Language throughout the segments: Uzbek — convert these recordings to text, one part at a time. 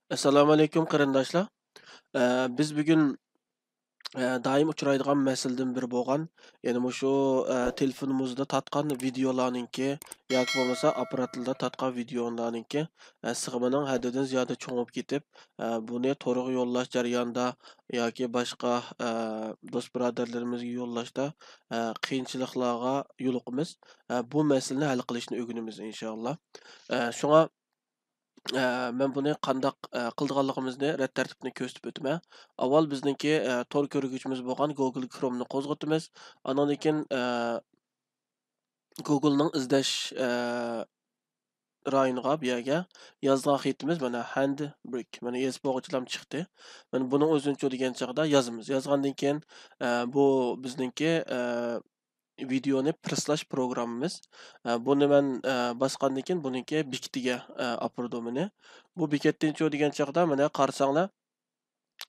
Assalomu alaykum qarindoshlar. Biz bugun doim uchraydigan masaladan biri bo'lgan, ya'ni mushu telefonimizda tatgan videolarninki yoki bo'lmasa apparatlarda tatgan videolarninki sig'imining haddidan ziyoda cho'ngib ketib, buni to'g'ri yo'llash jarayonida yoki boshqa do'st birodarlarimizga yo'llashda qiyinchiliklarga yo'liqamiz. Bu masalani hal qilishni o'rganamiz inshaalloh. Shunga men buni qandaq qildiganligimizni rad tartibini ko'rsatib o'taman. Avval bizningki tor ko'rguvchimiz bo'lgan Google Chrome'ni qo'zg'atamiz. Andan keyin Google'ning izlash rayoniga bu yerga yozgan xitimiz mana Handbrake. Mana yozib bo'lg'ichlam chiqdi. Mana buning o'zincha degan chog'da yozamiz. Yozgandan keyin bu bizningki videoni preslash programmamiz. Buni men bosgandan keyin buningki bekitiga opirdim meni. Bu bekatdan degan chog'da mana qarasanglar,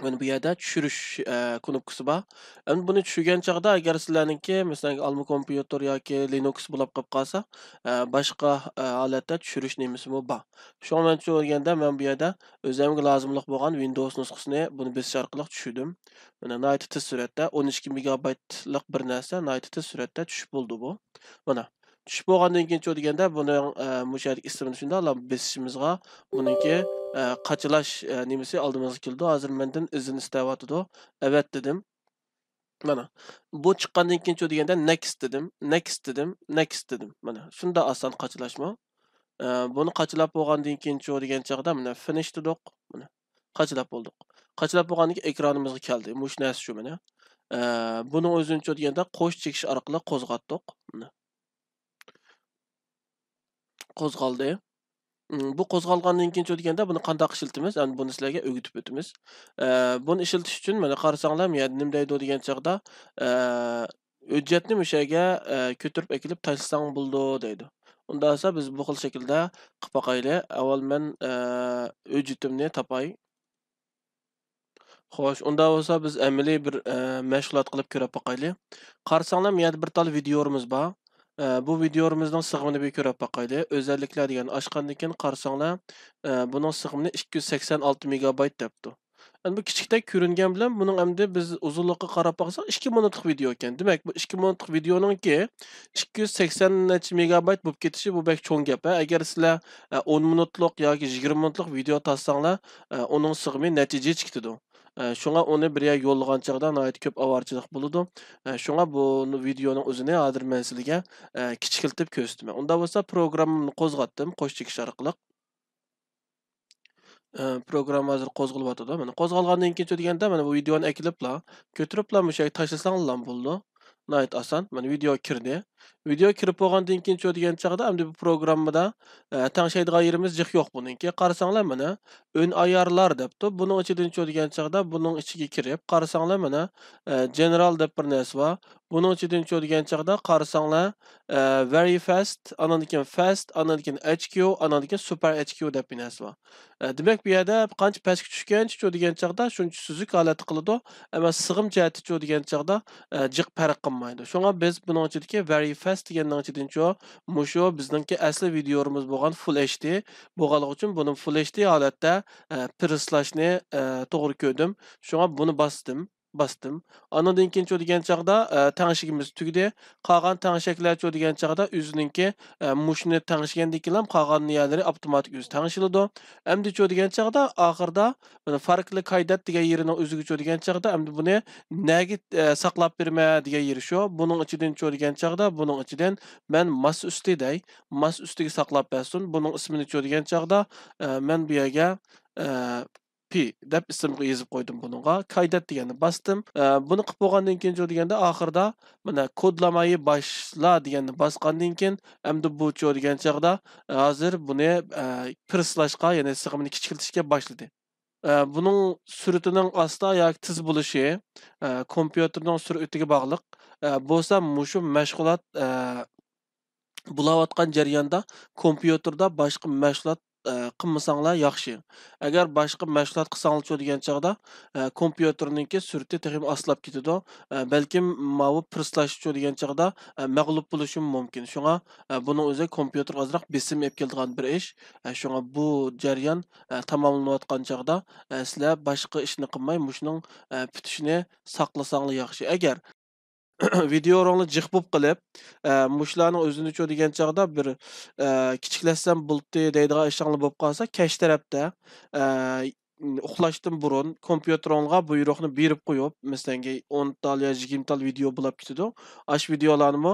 mana bu yerda tushirish knopkasi bor. Endi buni tushirgan chog'da agar sizlarningki masalan Alma kompyuter yoki Linux bo'lib qolib qolsa, boshqa holatda tushirish nimasi bor. Shuni men tushirganda men bu yerda o'zimga lozimlik bo'lgan Windows nusxasini buni bosish orqali tushirdim. Mana nihoyat tez suratda 12 megabaytlik bir narsa nihoyat tez suratda tushib bo'ldi bu. Mana tushib bo'lgandan keyin deganda buni mushak ismini shunday besishimizga buningki qachilash nimasi oldimizga keldi. Hozir mendan izin istayotidi. Evet dedim. Mana bu chiqqandan keyin deganda next dedim. Next dedim. Next dedim. Mana shunda oson qachilashmi? Buni qachilab bo'lgandan keyin degan chog'da mana finish dedik. Mana qachilab bo'ldik. Qachilab bo'lgandan keyin ekranimizga keldi. Mush narsa shu mana. Buni o'zincha deganda qo'sh chekish orqali qo'zg'atdik. Mana qo'zg'aldi. Bu qo'zg'algandan keyin deganda buni qanday ishlatamiz? Endi buni sizlarga o'rgatib o'tamiz. Buni ishlatish uchun mana qarasanglar, men nima deydi degan chog'da, hujjatni o'sha yerga ko'tarib akilib tashlasang bo'ldi deydi. Unda esa biz bu xil shaklda qilib boqayli. Avval men hujjatimni topay. Xo'sh, unda bo'lsa biz amaliy bir mashg'ulot qilib ko'rib boqayli. Qarasanglar, men yerda bir tal videomiz bor. Bu videomizning sig'imini bir ko'rib boqayli. O'zalliklar degan ochgandan keyin qarasanglar, buning sig'imini 286 megabayt debdi. Endi bu kichikdek ko'ringan bilan buning endi biz uzunlikqa qarab boqsak 2 minutlik video ekan. Demak, bu 2 minutlik videoningki 280 necha megabayt bo'lib ketishi bu bek cho'ng gap. Agar sizlar 10 minutlik yoki 20 minutlik video tassanglar, uning sig'imi natija chiqadi. Şuna onu bir yer yollagan chog'da nihoyat ko'p avorchilik bo'ladi. Shunga bu videoning o'zini hozir men sizlarga kichikiltib ko'rsataman. Unda bo'lsa programmani qo'zg'atdim qo'sh chekish orqali. Program hozir qo'zg'alyotidi. Mana qo'zg'algandan keyin deganda mana bu videoni akilibla, ko'tiribla o'sha yerga tashlasanglar bo'ldi. Nihoyat oson. Mana video kirdi. Video kirib bo'lgandan keyin degan chog'da endi bu programmada tanishadigan yerimiz jiq yo'q buningki. Qarasanglar mana ön ayarlar debdi. Buning ichidan degan chog'da buning ichiga kirib, qarasanglar mana general deb bir narsa bor. Buning ichidan degan chog'da qarasanglar very fast, andan keyin fast, andan keyin HQ, andan keyin super HQ deb bir narsa bor. Demak bu yerda qancha pastga tushgancha degan chog'da shuncha suzuk holat qiladi. Ammo sig'im jihati degan chog'da jiq farq qilmaydi. Shunga biz buning ichidagi very fast deganning ichidan mushu bizningki asli videomiz bo'lgan Full HD bo'lganligi uchun buni Full HD holatda preslashni to'g'ri ko'rdim. Shunga buni bastım. Andan keyin degan chog'da tangishigimiz tugdi. Qolgan tangishaklar degan chog'da o'zininki mushni tangishgandan keyin ham qolgan yerlari avtomatik o'zi tangishiladi. Endi degan chog'da oxirida mana farqli qaydat degan yerini o'ziga degan chog'da endi buni nega saqlab berma degan yeri shu. Buning ichidan degan chog'da buning ichidan men mas ustiday, mas ustiga saqlab bersin. Buning ismini degan chog'da men bu yerga P deb ism yozib qo'ydim buningga. Qaydat deganni bastım. Buni qilib bo'lgandan keyin deganda oxirida mana kodlamayı boshla deganni bosgandan keyin endi bu degan chog'da hozir buni preslashga, ya'ni sig'imni kichikiltishga boshladi. Buning suratining asta yoki tiz bo'lishi kompyuterning suratiga bog'liq. Bo'lsa mushu mashg'ulot bulayotgan jarayonda kompyuterda boshqa mashg'ulot qilmasanglar yaxshi. Agar boshqa mashg'ulot qilsanglar degan chog'da kompyuterningki sur'ati texim aslab ketadi. Balkim mavu prislash degan chog'da mag'lub bo'lishim mumkin. Shunga buning o'zi kompyuter ozroq besim olib keladigan bir ish. Shunga bu jarayon tamomlanayotgan chog'da sizlar boshqa ishni qilmay mushuning bitishini saqlasanglar yaxshi. Agar videolarni jiq bo'lib qilib, mushlarning o'zini degan chog'da bir kichiklatsam bo'ldi deydigan ishinglar bo'lib qolsa, kech tarafda uxlashdan burun kompyuteringga buyruqni berib qo'yib, masalan, 10 tal yo 20 tal video bo'lib ketadi. Ash videolarni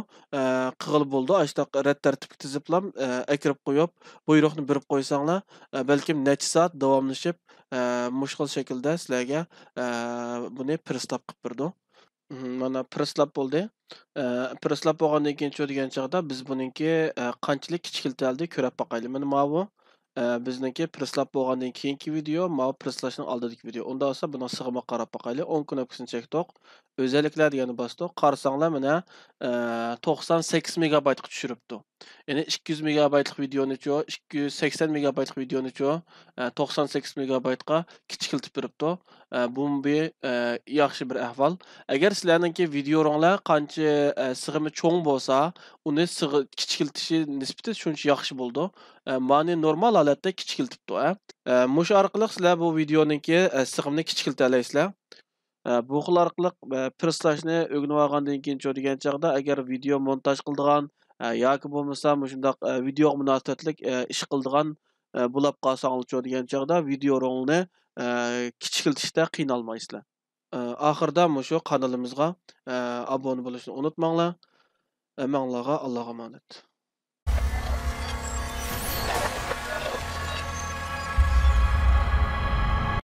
qig'il bo'ldi, ashta rad tartibga tiziblam akirib qo'yib, buyruqni berib qo'ysanglar, balkim necha soat davomlashib, mushkul shaklda sizlarga buni prislab qilib berdi. Mana presslab bo'ldi. Presslab bo'lgandan keyin degan chog'da biz buningki qanchalik kichkiltirildi ko'rib boqaylik. Mana bu bizniki presslab bo'lgandan keyingi video, mana presslashning oldidagi video. Unda bo'lsa buni sig'ima qarab boqaylik. 10 knopkasini chekdik. Özellikler degani bosdik. Qarasanglar mana 98 megabaytga tushiribdi. Ya'ni 200 megabaytlik videoni-chu, 280 megabaytlik videoni-chu 98 megabaytga kichkiltib beribdi. Bu bir yaxshi bir ahvol. Agar sizlarningki video'ringlar qancha sig'imi cho'ng bo'lsa, uni kichkiltishi nisbati shuncha yaxshi bo'ldi. Mani normal holatda kichkiltibdi. Mush orqali sizlar bu videoningki sig'imni kichkilta olasizlar. Bu xil orqali preslashni o'rganib olgandan keyin degan chog'da agar video montaj qiladigan yoki bo'lmasa shundaq videoga munosabatlik ish qiladigan bo'lib qolsanglar degan chog'da videolarni kichkiltishda qiynalmaysizlar. Oxirida shu kanalimizga obuna bo'lishni unutmanglar. Manglarga Allohga emanet.